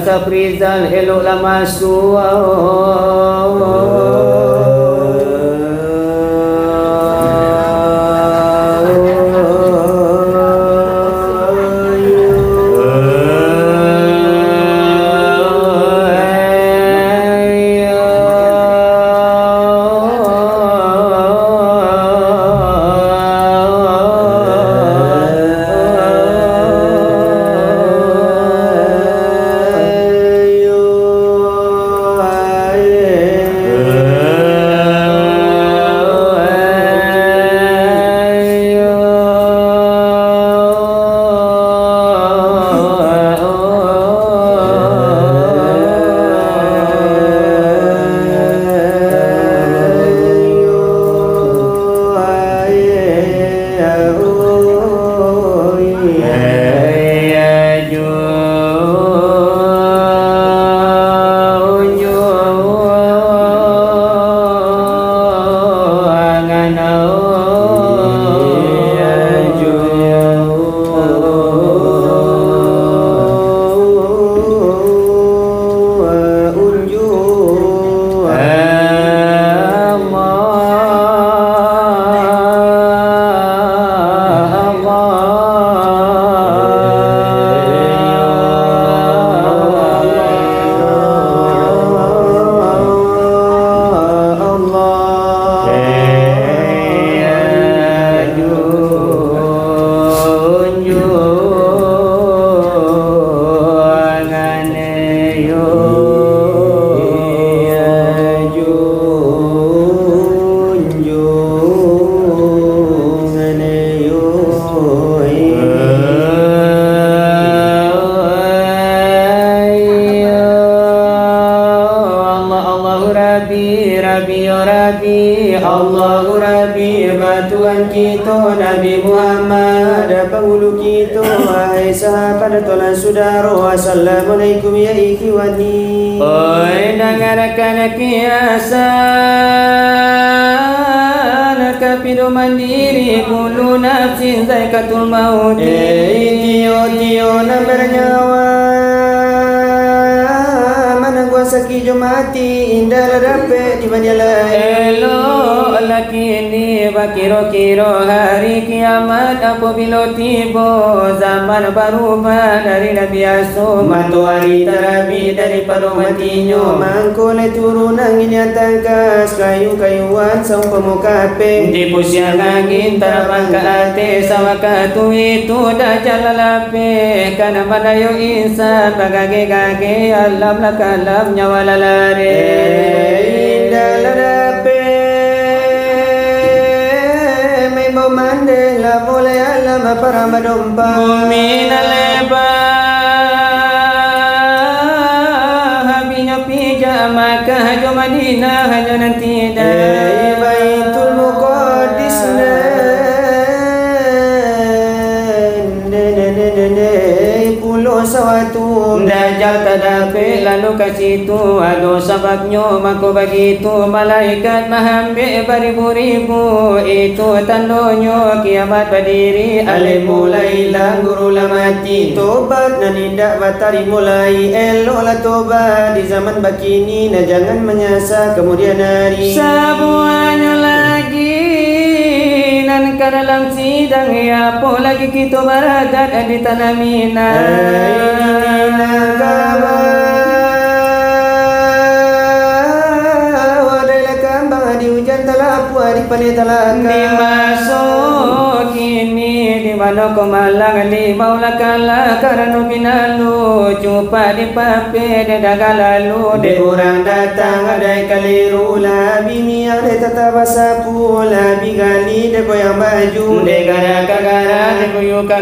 Saprizal eloklah masuk. Allahu Rabbi, Tuhan kita Nabi Muhammad, penghulu kita, wahai sahabat tolan saudara, assalamualaikum ya ikhwani. Oi dengarkan kiasan kafiru mandiri kullu nafsin zaikatul maut. Tio nak bernyawa saki jomati indah dapat di mana lain. Elo lakini bakiro-kiro hari kiamat apabila tiba zaman berubah dari Nabi Yusuf matahari terabi daripada matinya mangkole turunan ini tangkas kayu-kayuan sang pemukape di pusiang angin terbang ke atas sawakatu itu dah jalan lapik karena badayu insan bagage-gage alam lakalam nyawa lalare indah ladape may bomandela mulai alam para madompa bumi naleba habinya pija Makkah jo Madinah hanya nanti dah Baitul Muqaddis pulau sawatu Dajjal tadapi lalu ke situ ada sebabnya maka begitu malaikat mengambil beribu-ribu itu tandanya kiamat berdiri alif mulailah guru mati tobat dan tidak batari mulai eloklah tobat di zaman bakini dan jangan menyasar kemudian hari semuanya lagi nan ke dalam sidang ya apa lagi kita beradat di tanah Mina di hujan talapu hari pandai talaka dimasuki ini di manoko malang di maula kala karena binalu cupa di pape de dagalalu de orang datang ada keliru la bini ada tetap sapu la bigali de koyang baju de gara de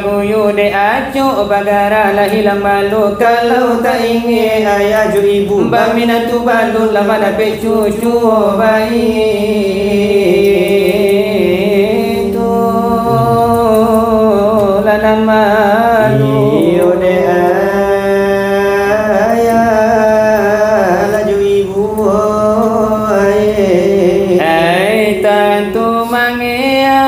kuyu de acu bagara la hilang malu kalau tak ingin ayah ju ibu baminatu balu lama dapat cucu bayi lanan malu de ayah laju ibu ai tantu mangea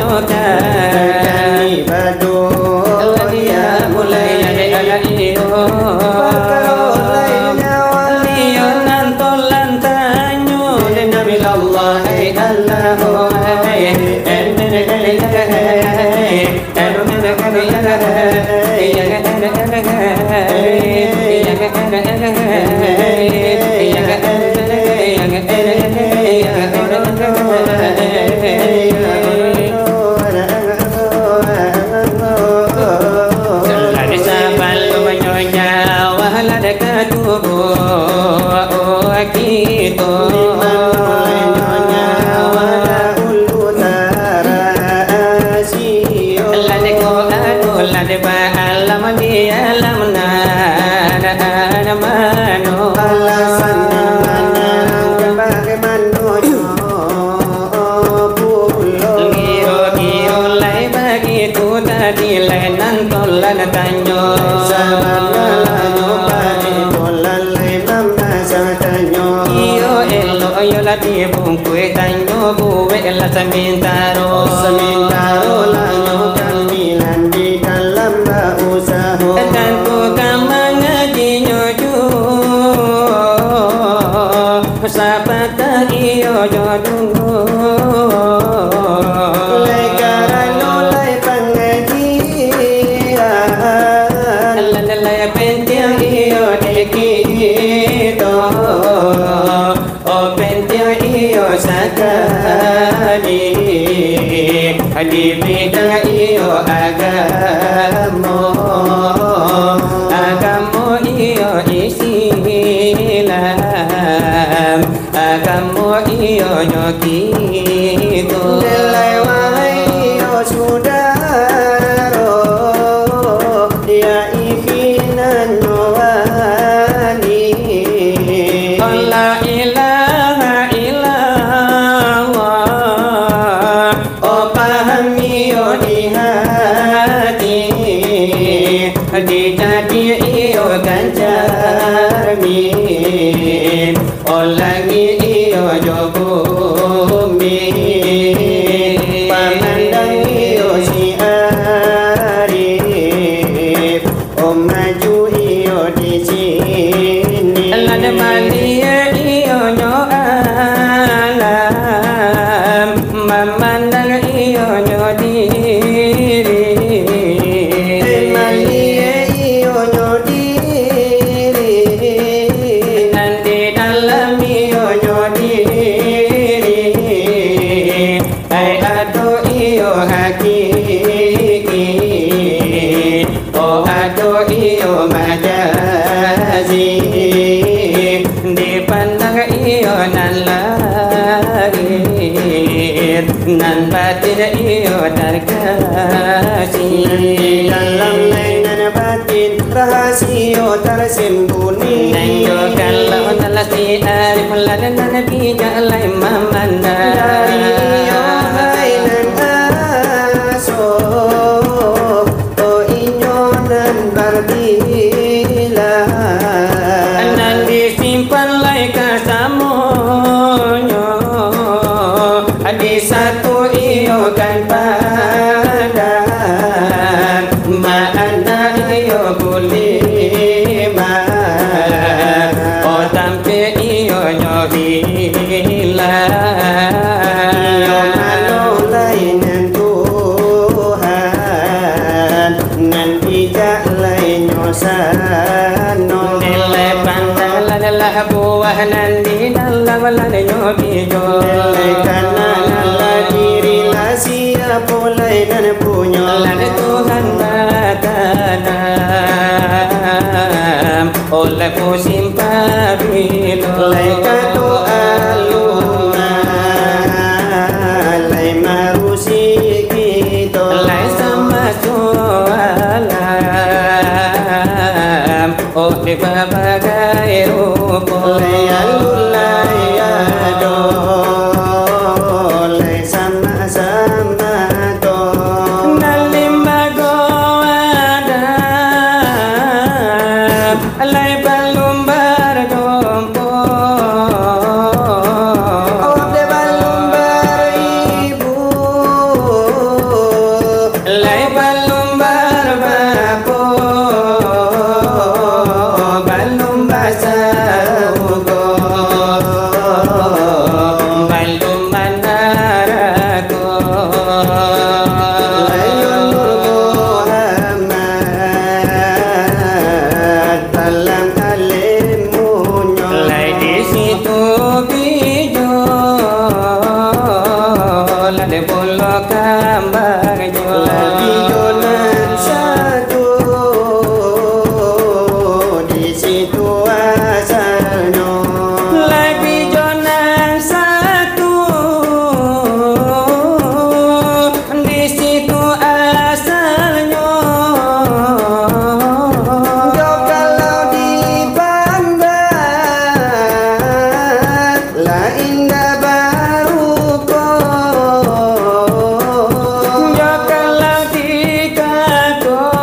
Kani badu dia mulai ada iyo Liyo nantolan tanyo Nabi Allah Semintaro lalu kamilan di dalam usaha dan ku mengaji nyojo sapata iyo jodoh lai karano lai pengajian lai penting iyo dekito oh penting iyo sakali di bidang iyo agamo iyo Islam agamo iyo nyokito nilai wahai iyo sudaro dia ikinan nyawani la ilaha illallah oh pahami yo di hati di jadi iyo ganjarmi oh lagi iyo jogumi pamandang iyo siari oh maju iyo di sini lada malia iyo nyo alam memandang iyo nyo diri malia iyo nyo diri nanti dalam iyo nyo diri ai ado iyo hakiki oh ado iyo majazi dipandang iyo nan lahir nan batin iyo terkasih dalam nan batin rahasio tersembunyi nanyo kalau telah diarif ladan nabi jalai mamanda dari iyo hai nan aso oh inyo nan barbila nan disimpan lai kasamonyo di satu iyo kan padan mana iyo kulima oh tampe iyo nyobila iyo malu lain Tuhan nan bijak lain nyosano nilai pandang adalah buah nan di dalam ladanya bijo nilai kanan adalah diri lah siapa lain dan punya lada Tuhan batanam oleh musim pabilo lai katu aluma lai marusi kita lai sama soalam oh di bagai rupa lai alulai ado lai sama-sama to nalimba goada lai balum berdompo oh de balum beribu Lagi jonan satu, di situ asalnya. Lagi jonan satu, di situ asalnya. Jo kalau dipandang lah indah baru Jo kalau dikagok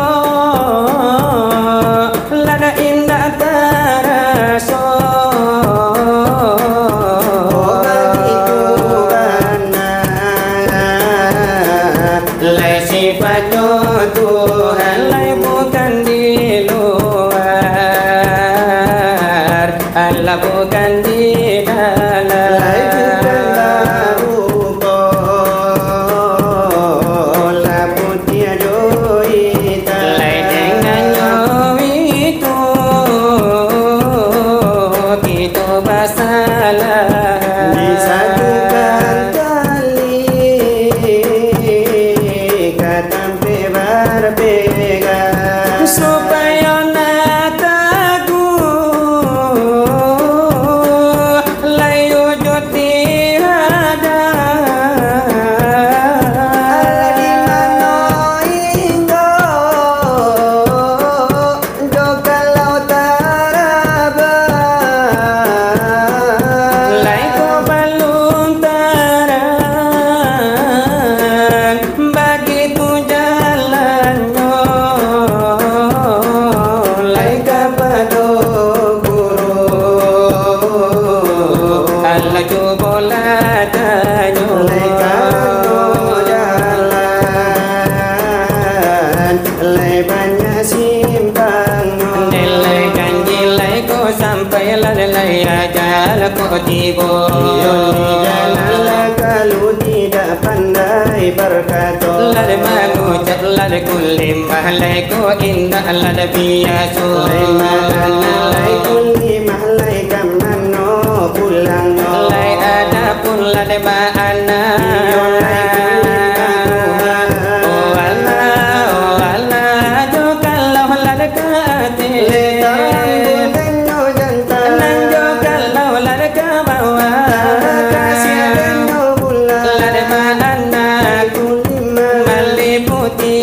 lada indah terasa. Lai sifatnya Tuhan, lai bukan di luar, Allah bukan di dalam. Lai dengannya itu kita bersalah. Disatukan tali katampe berbeda Supaya nataku layu joti ada. ala di mana indo jo kalau taraba Lai ko belum terang, begitu jalannya. Lai kapado guru Allah coba latanya. lai kapado jalan lai banyak simpang Nilai janji lai ko sampai lalai ajal ko tiba. jalan kalau tidak pandai berkata Lada mengucap lada kulim mahlai ko indah lada biasa. lai mana lai kulli mahlai kamano pulang Lai ada pun lada ma'ana. Oh Allah, jo kalau lada kate. Nang jo kalau lada ke bawah. Lada ma'ana meliputi.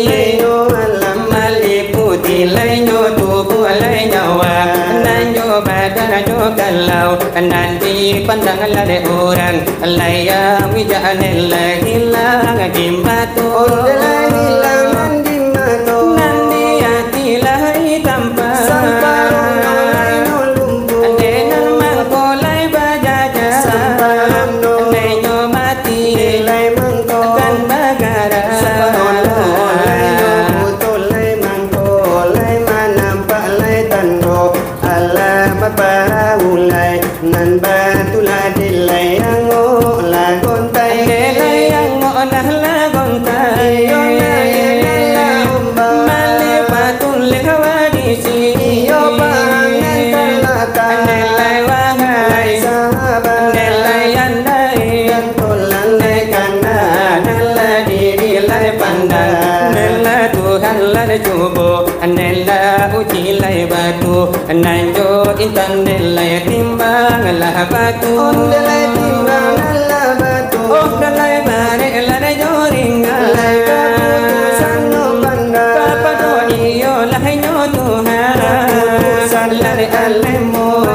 Meliputi lainyo tubuh lain nyawa. Nanyo badan jo kalau nanti pandang lada orang layang wijahan lagi hilang jimbatu. Nanti hati lahir tanpa dengan mengkolai bajaja. Nenyo mati kan bagara. Nan batulah dilai ango lagontai Delay yang ngonah lagontai. Malipatul hawadisi. Delay wahai delay andai. Delay kanda delay diri lai pandang. Delay Tuhan lai cuba. Delay uji lai batu. Nanjo intan delay timbang lah batu. Delai timbang Allah batu Oh delay bare lai joringan. Kapado iyo lai nyo Tuhan. Lai alemo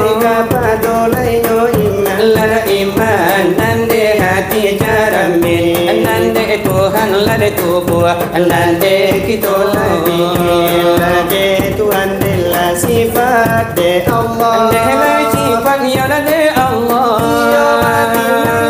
lada iman nande hati jaramin nande Tuhan lada tubuh nande kita lagi Lade Tuhan dela sifat de Allah Nilai sifat ya lada Allah.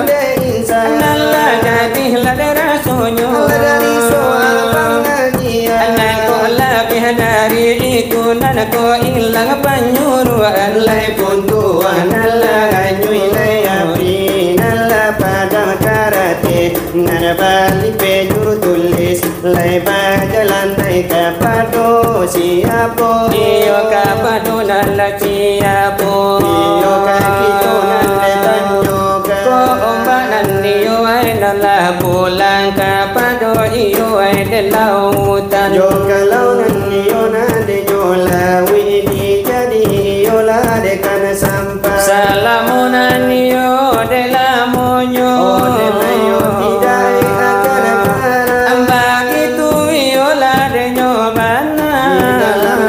de insan Nalla jadi lada rasulnya. dari soal pengajian Nan ko lebih dari itu nan ko hilang penyuruhan. Lai pun Tuhan Allah nyui lai api nalla pada karate nana balik pejur tulis lai bajalan tai kapado siapo Iyo kapado nalla siapo. iyo kaki tonan le tanyoga Ko ombanan iyo ay nalla pulang kapado iyo ay lautan. Yo kalau nanyo nade nyola widi jadi yola dekan sampai. Salamunan yo de lamonyo. De mayo tidak akan para. Ambang itu yola de nyobana. Di dalam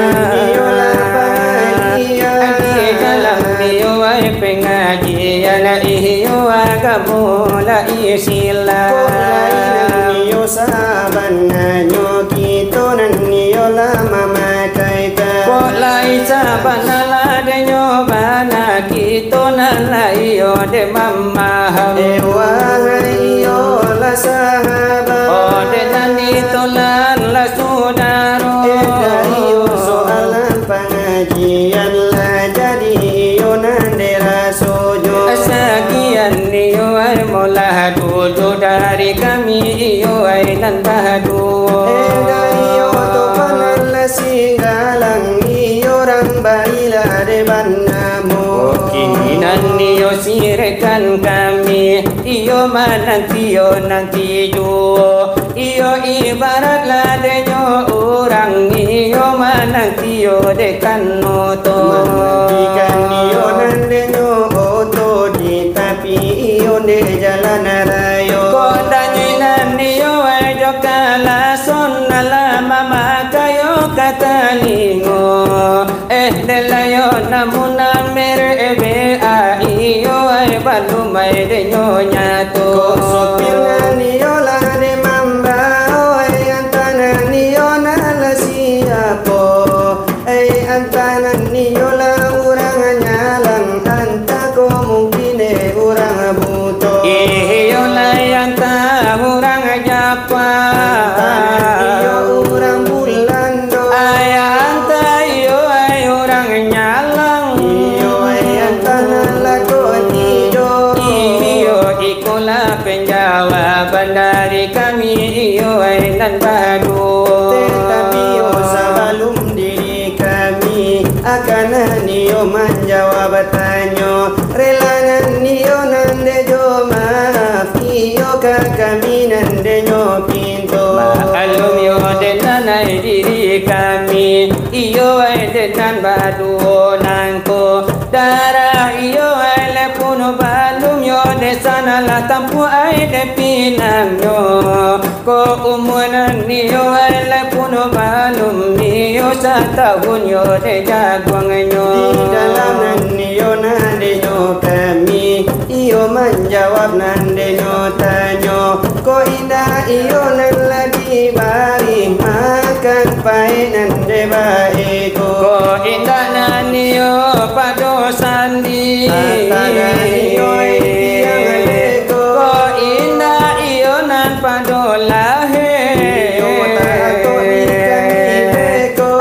yola bahagia. Di dalam yola pengajian iyo agamo la isila. Yo saban nanyo kito nanyo la mamakai ka. Kok lai saban la de nyobana kito nala iyo de mamaham. Wahai yo la sahabat. Oh de nani tolan la saudaro. Yo soalan pengajian la jadi yo nandera sojo. Sekian iyo ay mola dulu dari kami iyo ay nan bahadu. Yo topanan la singgalang iyo rambaila de banamo. Kininan iyo sirekan kami iyo mananti yo nanti jo. Iyo ibarat ladenyo orang iyo mananti yo dekan noto. Mandikan iyo nandenyo oto di tapi iyo de jalan rayo. Kodanyinan iyo ay jokala sonala mama kayo katalingo. Delayo namuna mere ebe a iyo ay balumay de nyato. Sopirna niyo la de mamba ay antana niyo na la siapo. Ay antana niyo la urang nyalang anta ko mungkin urang buto. Iyo lay anta urang japa. Iyo urang bulando. Ay anta iyo ay urang nyalang. Iyo ay antana la kotido. Iyo ikulah penjawaban dari kami iyo ay nan badu. Tetapi yo sebelum diri kami akan niyo menjawab tanyo. Relangan niyo nande jo maaf iyo ka kami nande nyo pinto. Maklum yo denanay diri kami iyo ay denan badu nangko. Darah iyo ay lepuno balum yo de sana la tampu ay de pinang yo. Ko umunan niyo ay lepuno balum niyo sa tahun yo de jaguang yo. Di dalam niyo nande nyo kami iyo menjawab nande nyo tanyo. Ko indah iyo nan lagi bari makan pai nande bae ko. Ko indah naniyo pado sandi. Ko indah iyo nan pado lahe.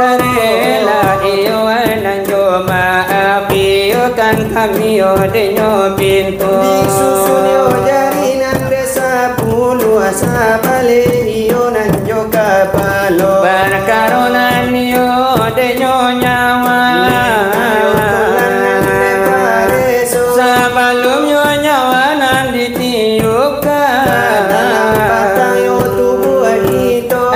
Rela iyo nan jo maaf iyo kan kami yo de nyo pintu. Disusun yo jari nande 10 sabale iyo nan jo kapalo. Berkaronan yo de nyo nyawa. Sebelum yo nyawa nan ditiupkan.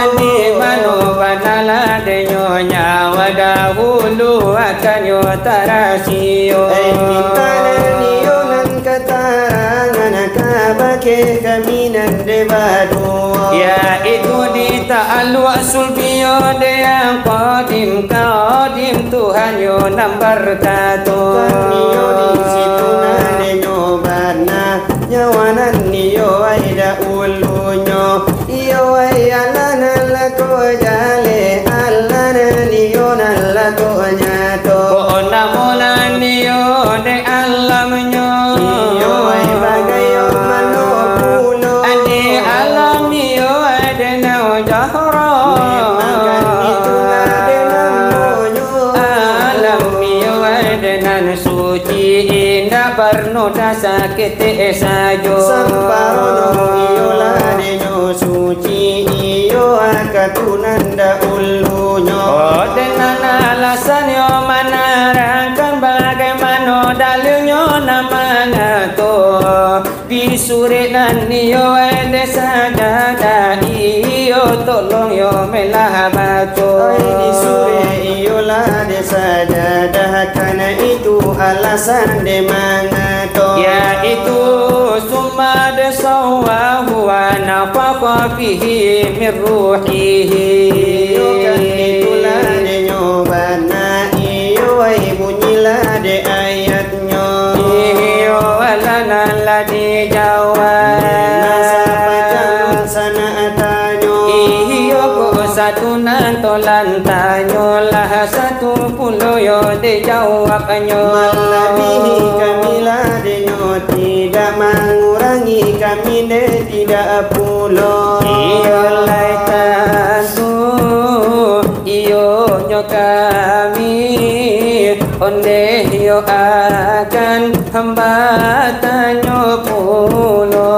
Andi mano badala de nyo nyawa dahulu akan yo tarasio. Niyo nan katarangan kabake kami nan debado. Ya itu di ta'alu asul biyo de yang qadim Tuhan yo nambar kato. Niyo di situ nane nyobarna nyawanan niyo ay da ulunyo. Iyo ay alana lako jale alana niyo nala ko nyato. Ko namunan niyo de alam nyo. Iyo ay bagayo manopulo. Adi alam niyo ay de nao jahro. Alam niyo ay de nan suci indah bernoda sakit sajo. Samparono iyo lade nyo suci iyo akatunanda ulunyo. Oh dengan alasan yo menerangkan bagaimana dalilnya nama ngato. Bisurit dan niyo ede saja iyo tolong yo melah baco. Di sore iyolah de sajadah, karena itu alasan de mangato. Yaitu summa de sawahu wa nafaqa fihi min ruhihi. Itulah de nyobana iyo wai bunyilah de ayatnya. Iyo walana ladi jawab sana atanyo. iyo ko satu nantolan tanyo lah 10 yo dijawabnyo. Melebihi kamilah denyo tidak mengurangi kami de tidak pulo. Iyo lai tantu iyo nyo kami onde yo akan hamba tanyo pulo.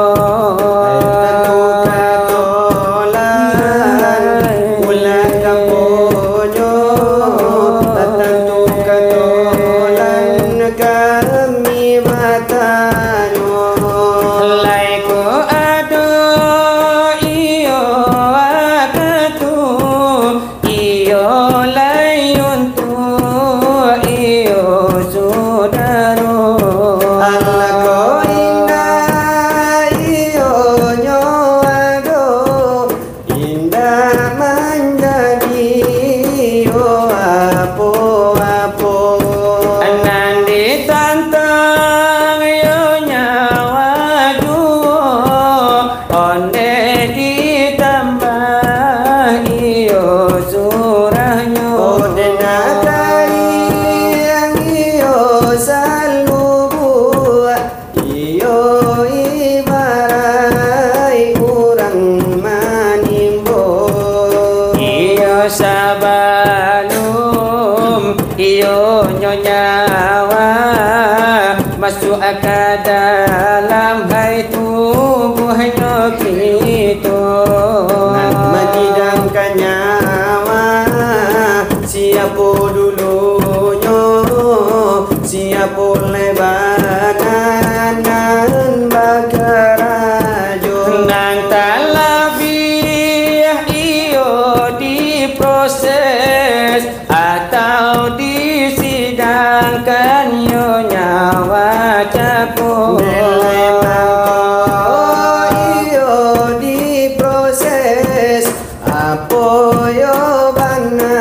Masuk ke dalam hai tubuhnya kita, menidamkan nyawa siapa dulunya, siapa lebaran dan bagarajo. Nan talabih iyo diproses atau disidangkan yo nyawa cakup. Iyo diproses apa yo bana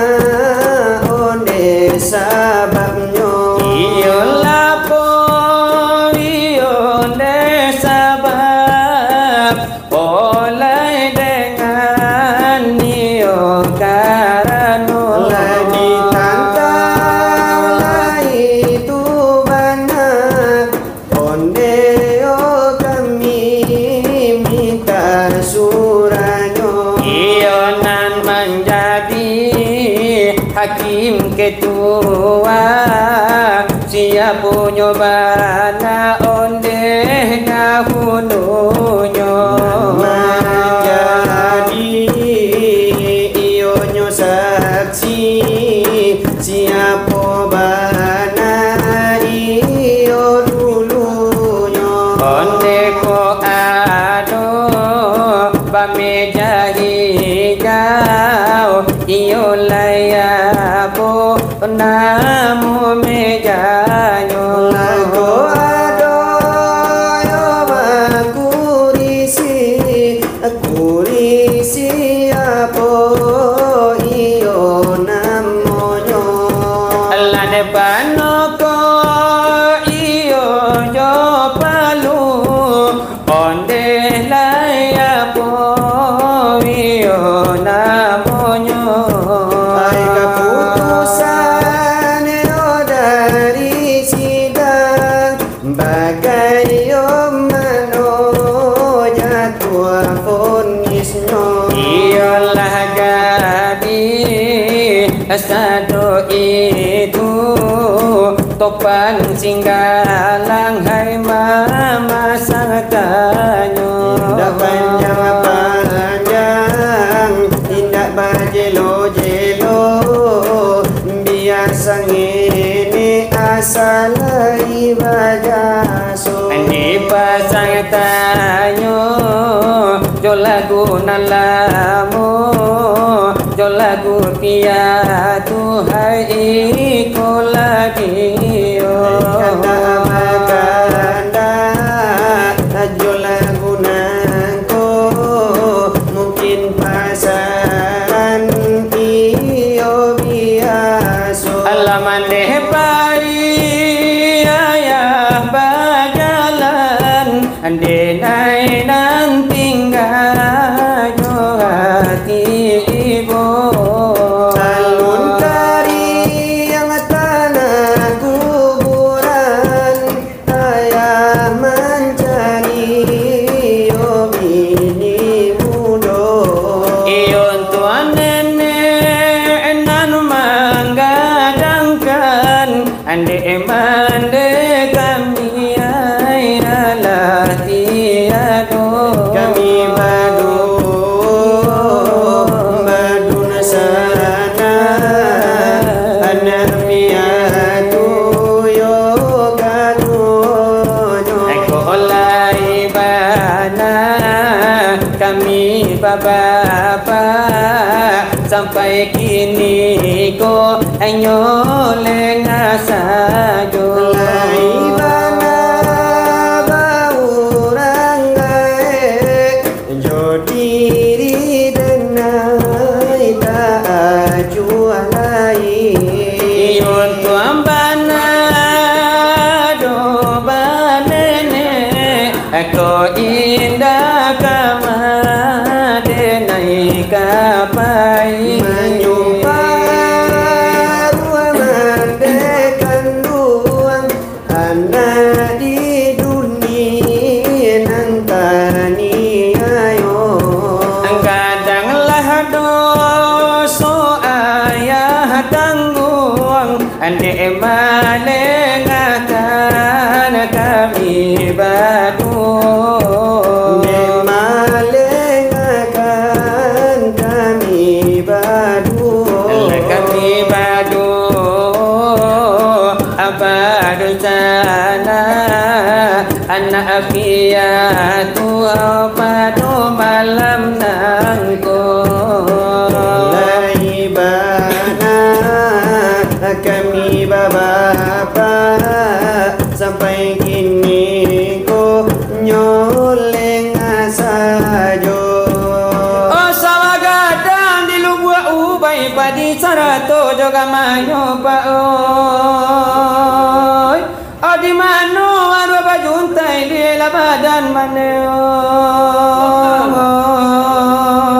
onde sababnya. Iyo lapo iyo onde sabab oleh dengan iyo karano lagi tantang lai tu bana onde yo kami minta suranyo. iyo nan menjadi hakim ketua siapa nyobana onde dahulunya Menjadi ionyo saksi siapa bana iyo dulunya. onde ko ado bameja hijau iyo layabo namu mejanyo Lago ado yo kurisi apa iyo namonyo. Lane panoko iyo jo palu onde layabo iyo namonyo. Ay keputusan yo dari sidang bagai yo mano jatuh vonisnya. Iyalah jadi satu itu topan singgalang hai mama sangkanyo. Indah panjang indah bajelo-jelo biasa ngene asal ibajaso. Di pasang tanyo jo lagu nalamu lagu kia Tuhai ko lagi Kata makanda Ajo lagu nangko Mungkin pasaran iyo biaso Alaman deh bayi ayah bajalan Ande nai nan tinggal jo hati ibu Alun tari yang tanah kuburan Ayah mencari bini mudo Iyon tuan nenek nan menggadangkan Ande mande kami ayalah tiado Kami badu nasarana Anamiatu yoganu Eko olai bana kami bapa sampai kini ko anyo lenga sajo Laibana baurang gae Jodiri denai tak jualai Iyon tu ambana do banene Eko indah kama denai kapai Menyumparu mandekan duang Anak di dunia nantani ayo Kadanglah doso ayah tanggung Ande malengatan kami badu Nemalengakan kami badu Kami badu abadu sana Anak afiatu abadu malam nangko Laibana kami bapa sampai kini ko nyoleng sajo Oh sawagadang di lubua ubay padi sarato joga mayo pa oy O di mano arwa bajuntai di labadan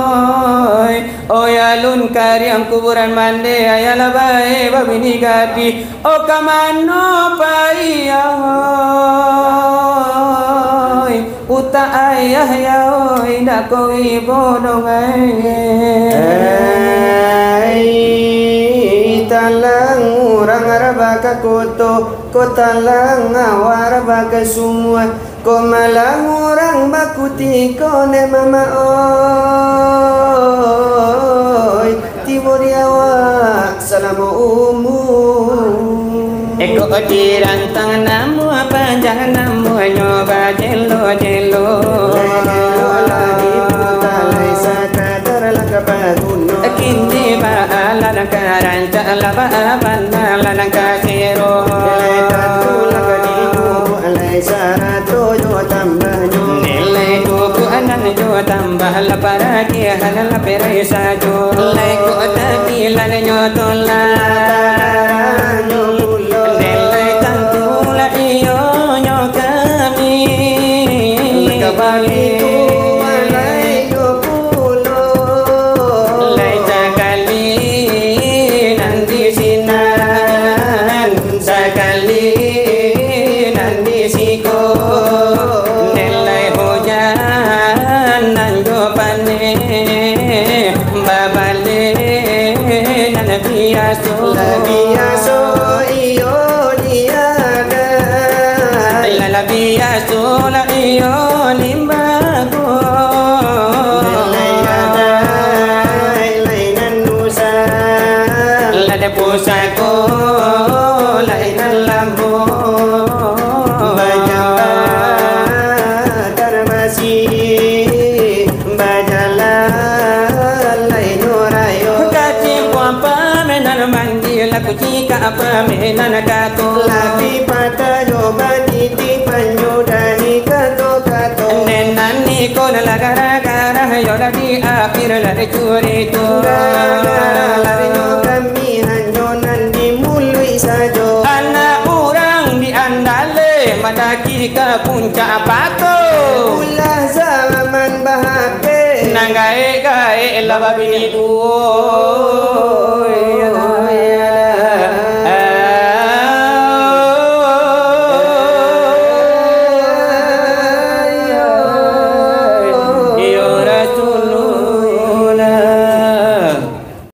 manoy O yalun kariang kuburan mande ayala bae babini gadi O kamano pa iyahoy Uta ayah yaoy dako ibo Ai talang urang arabaka koto ko talang awarabaka semua ko malang urang bakuti ko ne mama oi timur yawa salamu Eko dirantang namu panjang namu nyoba jelo jelo Kini baalan karanca laba abana lan kasiro Nilai tuku anan jo tambah laparaki halal perai sajo Nilai ko tabilan nyotolan Nilai tantula iyo nyo kami Kabali Lai sakali nanti sinan Sakali nanti siko Nilai hujan nanjo pane Babale nan biaso biaso iyo diada Lala biaso la iyo limbago Lada pusako lainan lambo kucika apa menan kato Lapi pata joba titi panjudani kato nenan ni kon lagara-gara yola di akhir lari curi tu gara-gara lari no kami hanyonan di mului sajo anak orang di andale madaki ke puncak pato ulah zaman bahape nanggae gae lababini tu